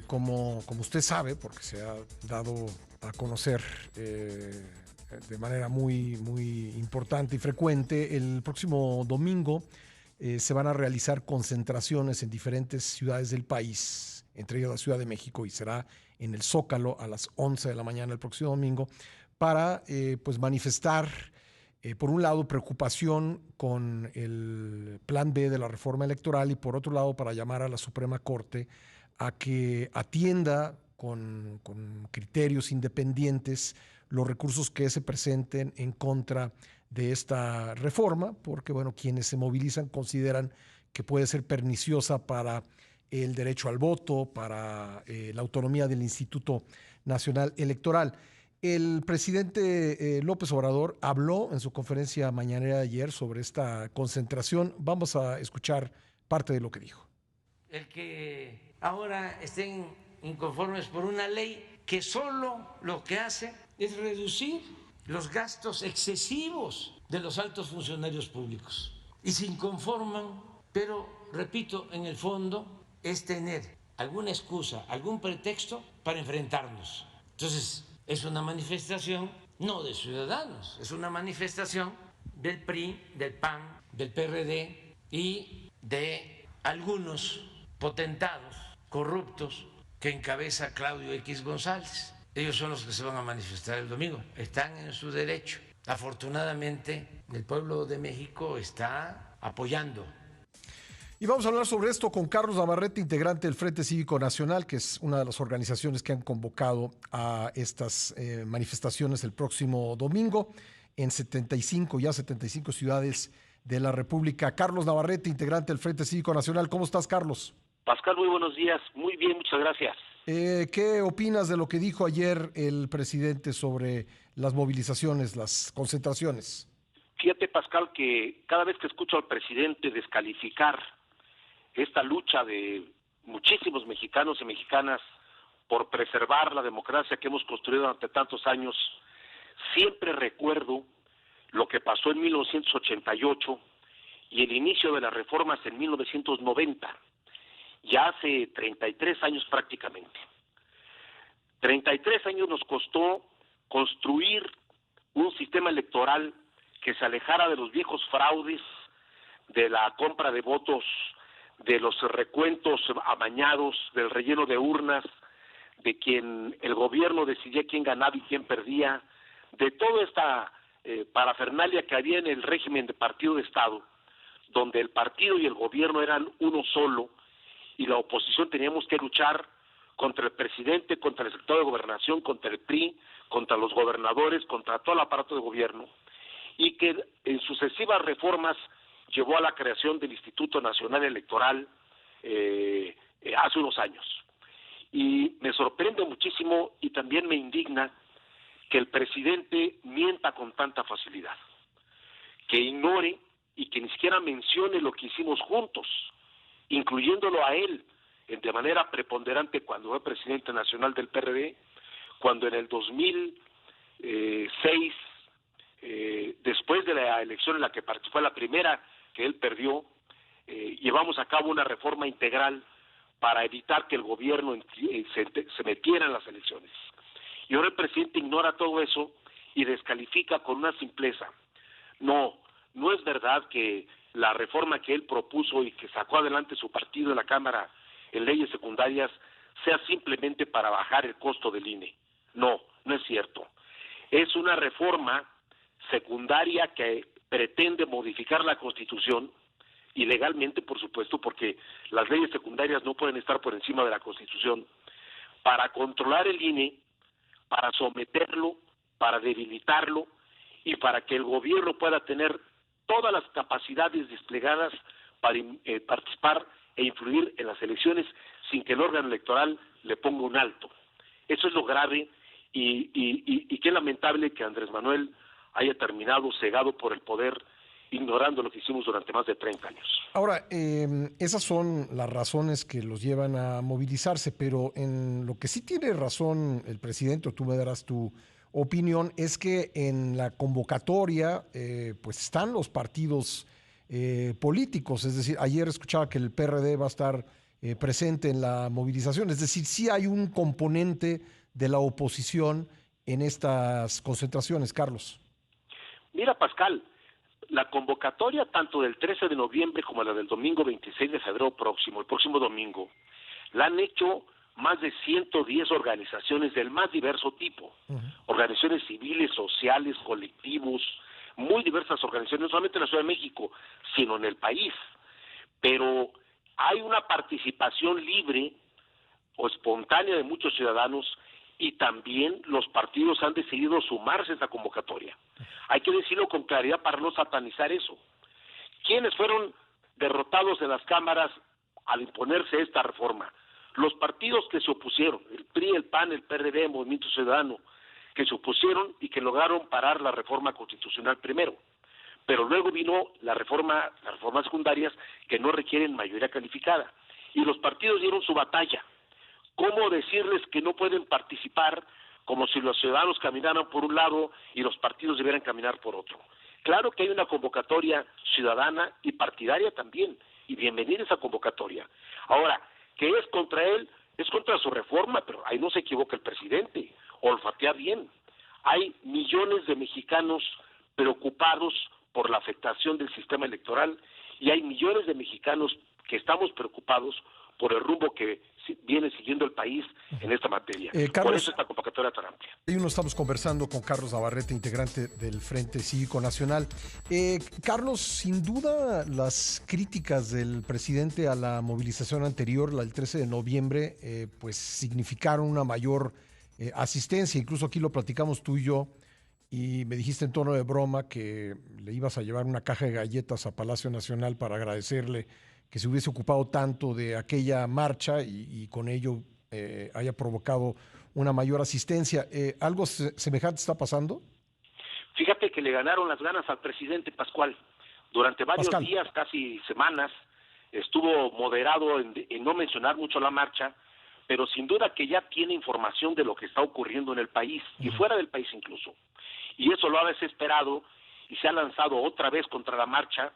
Como usted sabe, porque se ha dado a conocer de manera muy importante y frecuente, el próximo domingo se van a realizar concentraciones en diferentes ciudades del país, entre ellas la Ciudad de México, y será en el Zócalo a las 11 de la mañana el próximo domingo, para pues manifestar, por un lado, preocupación con el plan B de la reforma electoral, y por otro lado, para llamar a la Suprema Corte a que atienda con criterios independientes los recursos que se presenten en contra de esta reforma, porque bueno, quienes se movilizan consideran que puede ser perniciosa para el derecho al voto, para la autonomía del Instituto Nacional Electoral. El presidente López Obrador habló en su conferencia mañanera de ayer sobre esta concentración. Vamos a escuchar parte de lo que dijo. El que ahora estén inconformes por una ley que solo lo que hace es reducir los gastos excesivos de los altos funcionarios públicos. Y se inconforman, pero repito, en el fondo es tener alguna excusa, algún pretexto para enfrentarnos. Entonces, es una manifestación no de ciudadanos, es una manifestación del PRI, del PAN, del PRD y de algunos potentados corruptos que encabeza Claudio X González. Ellos son los que se van a manifestar el domingo, están en su derecho. Afortunadamente, el pueblo de México está apoyando. Y vamos a hablar sobre esto con Carlos Navarrete, integrante del Frente Cívico Nacional, que es una de las organizaciones que han convocado a estas manifestaciones el próximo domingo en 75 ciudades de la República. Carlos Navarrete, integrante del Frente Cívico Nacional. ¿Cómo estás, Carlos? Pascal, muy buenos días. Muy bien, muchas gracias. ¿Qué opinas de lo que dijo ayer el presidente sobre las movilizaciones, las concentraciones? Fíjate, Pascal, que cada vez que escucho al presidente descalificar esta lucha de muchísimos mexicanos y mexicanas por preservar la democracia que hemos construido durante tantos años, siempre recuerdo lo que pasó en 1988 y el inicio de las reformas en 1990, ya hace 33 años prácticamente. 33 años nos costó construir un sistema electoral que se alejara de los viejos fraudes, de la compra de votos, de los recuentos amañados, del relleno de urnas, de quien el gobierno decidía quién ganaba y quién perdía, de toda esta parafernalia que había en el régimen de partido de Estado, donde el partido y el gobierno eran uno solo, y la oposición teníamos que luchar contra el presidente, contra el secretario de Gobernación, contra el PRI, contra los gobernadores, contra todo el aparato de gobierno, y que en sucesivas reformas llevó a la creación del Instituto Nacional Electoral hace unos años. Y me sorprende muchísimo y también me indigna que el presidente mienta con tanta facilidad, que ignore y que ni siquiera mencione lo que hicimos juntos, incluyéndolo a él de manera preponderante cuando fue presidente nacional del PRD, cuando en el 2006, después de la elección en la que participó, la primera que él perdió, llevamos a cabo una reforma integral para evitar que el gobierno se metiera en las elecciones. Y ahora el presidente ignora todo eso y descalifica con una simpleza. No es verdad que la reforma que él propuso y que sacó adelante su partido en la Cámara en leyes secundarias sea simplemente para bajar el costo del INE. No es cierto. Es una reforma secundaria que pretende modificar la Constitución, y legalmente, por supuesto, porque las leyes secundarias no pueden estar por encima de la Constitución, para controlar el INE, para someterlo, para debilitarlo y para que el gobierno pueda tener todas las capacidades desplegadas para participar e influir en las elecciones sin que el órgano electoral le ponga un alto. Eso es lo grave y qué lamentable que Andrés Manuel haya terminado cegado por el poder, ignorando lo que hicimos durante más de 30 años. Ahora, esas son las razones que los llevan a movilizarse, pero en lo que sí tiene razón el presidente, o tú me darás tu opinión, es que en la convocatoria pues están los partidos políticos. Es decir, ayer escuchaba que el PRD va a estar presente en la movilización. Es decir, sí hay un componente de la oposición en estas concentraciones, Carlos. Mira, Pascal, la convocatoria tanto del 13 de noviembre como la del domingo 26 de febrero próximo, el próximo domingo, la han hecho más de 110 organizaciones del más diverso tipo, organizaciones civiles, sociales, colectivos, muy diversas organizaciones, no solamente en la Ciudad de México, sino en el país. Pero hay una participación libre o espontánea de muchos ciudadanos y también los partidos han decidido sumarse a esta convocatoria. Hay que decirlo con claridad para no satanizar eso. ¿Quiénes fueron derrotados en las cámaras al imponerse esta reforma? Los partidos que se opusieron, el PRI, el PAN, el PRD, el Movimiento Ciudadano, que se opusieron y que lograron parar la reforma constitucional primero. Pero luego vino las reformas secundarias que no requieren mayoría calificada. Y los partidos dieron su batalla. ¿Cómo decirles que no pueden participar como si los ciudadanos caminaran por un lado y los partidos debieran caminar por otro? Claro que hay una convocatoria ciudadana y partidaria también, y bienvenida esa convocatoria. Ahora, ¿qué es contra él? Es contra su reforma, pero ahí no se equivoca el presidente, olfatea bien. Hay millones de mexicanos preocupados por la afectación del sistema electoral y hay millones de mexicanos que estamos preocupados por el rumbo que viene siguiendo el país en esta materia. Carlos, por eso esta convocatoria tan amplia. Hoy nos estamos conversando con Carlos Navarrete, integrante del Frente Cívico Nacional. Carlos, sin duda las críticas del presidente a la movilización anterior, la del 13 de noviembre, pues significaron una mayor asistencia. Incluso aquí lo platicamos tú y yo, y me dijiste en tono de broma que le ibas a llevar una caja de galletas a Palacio Nacional para agradecerle que se hubiese ocupado tanto de aquella marcha y con ello haya provocado una mayor asistencia. ¿Algo semejante está pasando? Fíjate que le ganaron las ganas al presidente Pascual. Durante varios días, casi semanas, estuvo moderado en no mencionar mucho la marcha, pero sin duda que ya tiene información de lo que está ocurriendo en el país y fuera del país incluso. Y eso lo ha desesperado y se ha lanzado otra vez contra la marcha,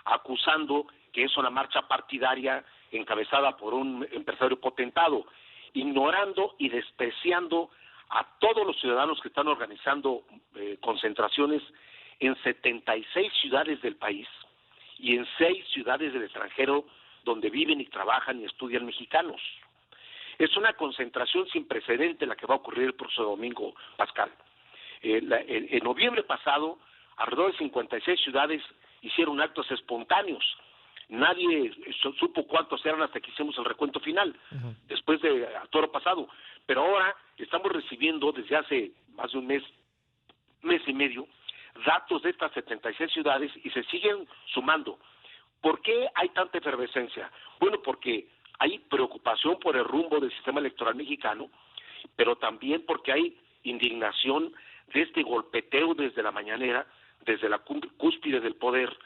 acusando que es una marcha partidaria encabezada por un empresario potentado, ignorando y despreciando a todos los ciudadanos que están organizando concentraciones en 76 ciudades del país y en 6 ciudades del extranjero donde viven y trabajan y estudian mexicanos. Es una concentración sin precedente la que va a ocurrir el próximo domingo, Pascal. En noviembre pasado, alrededor de 56 ciudades hicieron actos espontáneos. Nadie supo cuántos eran hasta que hicimos el recuento final, después de toro pasado. Pero ahora estamos recibiendo desde hace más de un mes y medio, datos de estas 76 ciudades y se siguen sumando. ¿Por qué hay tanta efervescencia? Bueno, porque hay preocupación por el rumbo del sistema electoral mexicano, pero también porque hay indignación de este golpeteo desde la mañanera, desde la cúspide del poder,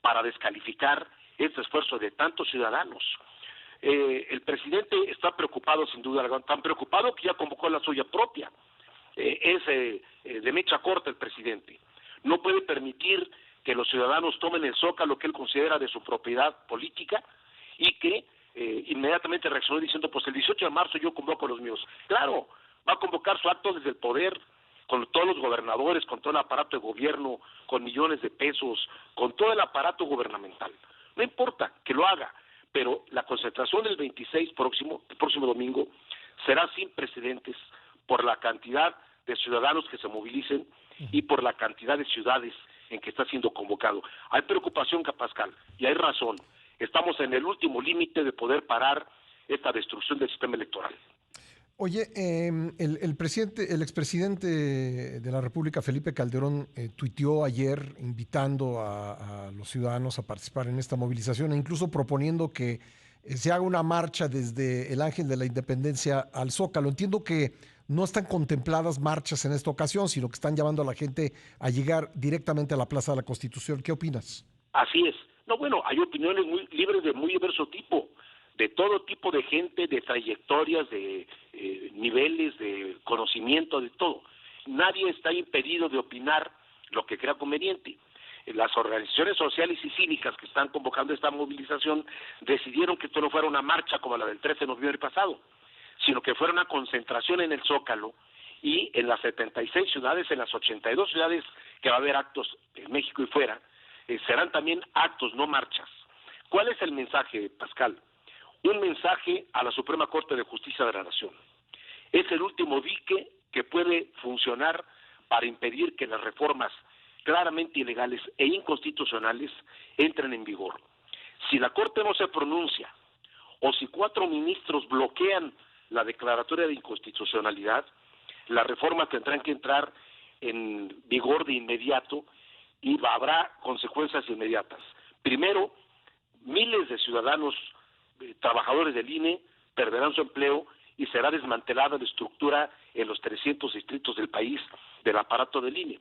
para descalificar este esfuerzo de tantos ciudadanos. El presidente está preocupado, sin duda, tan preocupado que ya convocó la suya propia. Es de mecha corta el presidente. No puede permitir que los ciudadanos tomen el Zócalo que él considera de su propiedad política y que inmediatamente reaccionó diciendo, pues el 18 de marzo yo convoco a los míos. Claro, va a convocar su acto desde el poder, con todos los gobernadores, con todo el aparato de gobierno, con millones de pesos, con todo el aparato gubernamental. No importa que lo haga, pero la concentración del 26 el próximo domingo será sin precedentes por la cantidad de ciudadanos que se movilicen y por la cantidad de ciudades en que está siendo convocado. Hay preocupación, Pascal, y hay razón. Estamos en el último límite de poder parar esta destrucción del sistema electoral. Oye, el expresidente de la República, Felipe Calderón, tuiteó ayer invitando a los ciudadanos a participar en esta movilización e incluso proponiendo que se haga una marcha desde el Ángel de la Independencia al Zócalo. Entiendo que no están contempladas marchas en esta ocasión, sino que están llamando a la gente a llegar directamente a la Plaza de la Constitución. ¿Qué opinas? Así es. No, bueno, hay opiniones muy libres de muy diverso tipo, de todo tipo de gente, de trayectorias, de niveles, de conocimiento, de todo. Nadie está impedido de opinar lo que crea conveniente. las organizaciones sociales y cívicas que están convocando esta movilización decidieron que esto no fuera una marcha como la del 13 de noviembre pasado, sino que fuera una concentración en el Zócalo y en las 76 ciudades, en las 82 ciudades que va a haber actos en México y fuera, serán también actos, no marchas. ¿Cuál es el mensaje, Pascal? Un mensaje a la Suprema Corte de Justicia de la Nación. Es el último dique que puede funcionar para impedir que las reformas claramente ilegales e inconstitucionales entren en vigor. Si la Corte no se pronuncia o si 4 ministros bloquean la declaratoria de inconstitucionalidad, las reformas tendrán que entrar en vigor de inmediato y habrá consecuencias inmediatas. Primero, miles de ciudadanos, trabajadores del INE, perderán su empleo y será desmantelada la estructura en los 300 distritos del país del aparato del INE.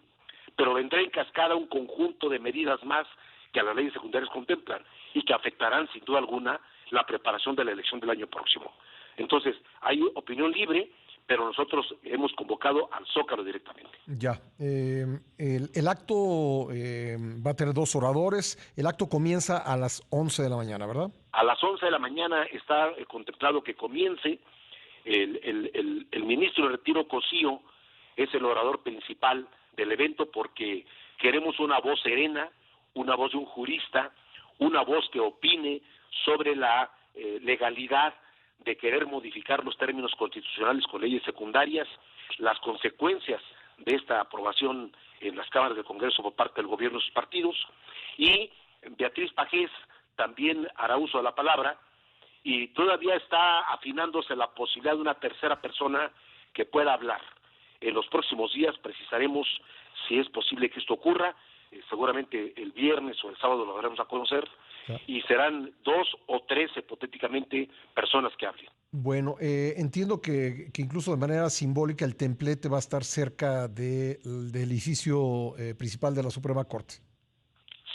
Pero vendrá en cascada un conjunto de medidas más que a las leyes secundarias contemplan y que afectarán sin duda alguna la preparación de la elección del año próximo. Entonces, hay opinión libre, pero nosotros hemos convocado al Zócalo directamente. Ya. El acto va a tener 2 oradores. El acto comienza a las 11 de la mañana, ¿verdad? A las 11 de la mañana está contemplado que comience. El ministro de Retiro Cosío es el orador principal del evento porque queremos una voz serena, una voz de un jurista, una voz que opine sobre la legalidad de querer modificar los términos constitucionales con leyes secundarias, las consecuencias de esta aprobación en las cámaras del Congreso por parte del gobierno y sus partidos, y Beatriz Pajés también hará uso de la palabra, y todavía está afinándose la posibilidad de una tercera persona que pueda hablar. En los próximos días precisaremos si es posible que esto ocurra, seguramente el viernes o el sábado lo daremos a conocer, y serán 2 o 3 hipotéticamente personas que hablen. Bueno, entiendo que incluso de manera simbólica el templete va a estar cerca del edificio principal de la Suprema Corte.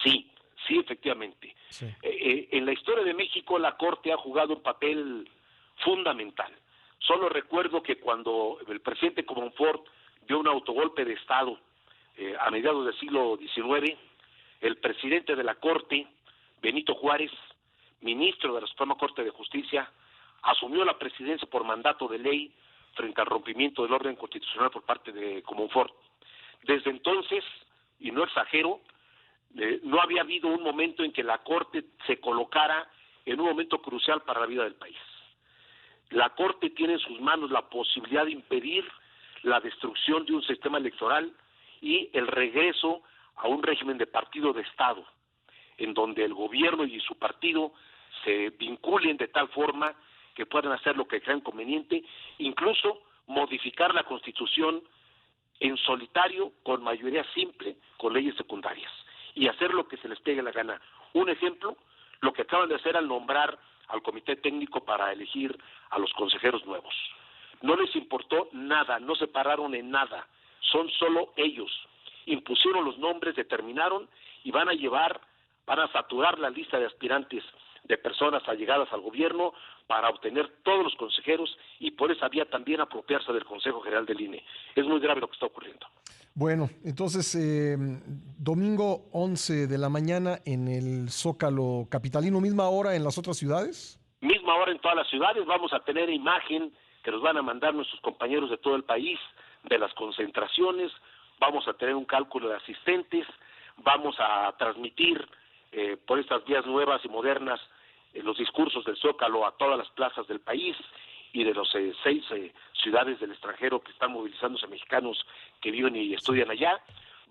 Sí, efectivamente. Sí. En la historia de México la Corte ha jugado un papel fundamental. Solo recuerdo que cuando el presidente Comonfort dio un autogolpe de Estado a mediados del siglo XIX, el presidente de la Corte, Benito Juárez, ministro de la Suprema Corte de Justicia, asumió la presidencia por mandato de ley frente al rompimiento del orden constitucional por parte de Comonfort. Desde entonces, y no exagero, no había habido un momento en que la Corte se colocara en un momento crucial para la vida del país. La Corte tiene en sus manos la posibilidad de impedir la destrucción de un sistema electoral y el regreso a un régimen de partido de Estado, en donde el gobierno y su partido se vinculen de tal forma que puedan hacer lo que crean conveniente, incluso modificar la Constitución en solitario, con mayoría simple, con leyes secundarias, y hacer lo que se les pegue la gana. Un ejemplo, lo que acaban de hacer al nombrar al comité técnico para elegir a los consejeros nuevos. No les importó nada, no se pararon en nada, son solo ellos. Impusieron los nombres, determinaron y van a saturar la lista de aspirantes de personas allegadas al gobierno para obtener todos los consejeros y por esa vía también apropiarse del Consejo General del INE. Es muy grave lo que está ocurriendo. Bueno, entonces, domingo 11 de la mañana en el Zócalo capitalino, ¿misma hora en las otras ciudades? Misma hora en todas las ciudades. Vamos a tener imagen que nos van a mandar nuestros compañeros de todo el país de las concentraciones. Vamos a tener un cálculo de asistentes. Vamos a transmitir por estas vías nuevas y modernas los discursos del Zócalo a todas las plazas del país y de los 6 ciudades del extranjero que están movilizándose mexicanos que viven y estudian allá.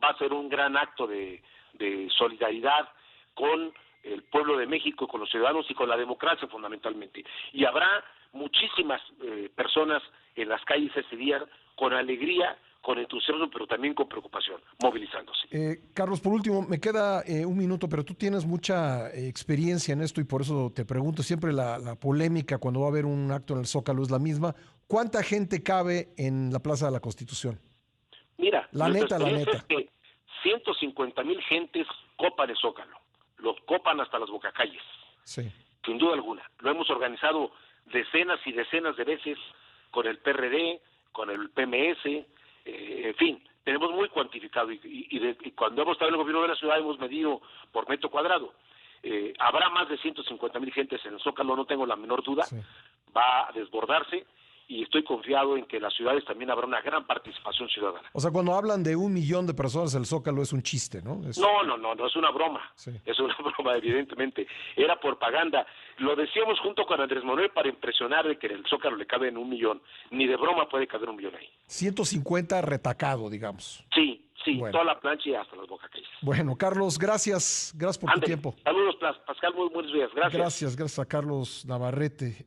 Va a ser un gran acto de solidaridad con el pueblo de México, con los ciudadanos y con la democracia fundamentalmente. Y habrá muchísimas personas en las calles ese día con alegría, con entusiasmo, pero también con preocupación, movilizándose. Carlos, por último, me queda un minuto, pero tú tienes mucha experiencia en esto y por eso te pregunto, siempre la polémica cuando va a haber un acto en el Zócalo es la misma. ¿Cuánta gente cabe en la Plaza de la Constitución? Mira, la neta. Es que 150,000 gentes copan el Zócalo, los copan hasta las bocacalles, sí. Sin duda alguna. Lo hemos organizado decenas y decenas de veces con el PRD, con el PMS, en fin, tenemos muy cuantificado estado y cuando hemos estado en el gobierno de la ciudad hemos medido por metro cuadrado. Habrá más de 150,000 gentes en el Zócalo, no tengo la menor duda, Sí. va a desbordarse y estoy confiado en que en las ciudades también habrá una gran participación ciudadana. O sea, cuando hablan de 1 millón de personas en el Zócalo es un chiste, ¿no? No, es una broma. Sí. Es una broma, evidentemente. Era propaganda. Lo decíamos junto con Andrés Manuel para impresionar de que en el Zócalo le cabe en 1 millón. Ni de broma puede caber 1 millón ahí. 150 retacado, digamos. Sí, Bueno. toda la plancha y hasta las bocacalles. Bueno, Carlos, gracias por tu Ándale. tiempo. Saludos, Pascal, muy buenos días. Gracias. Gracias a Carlos Navarrete.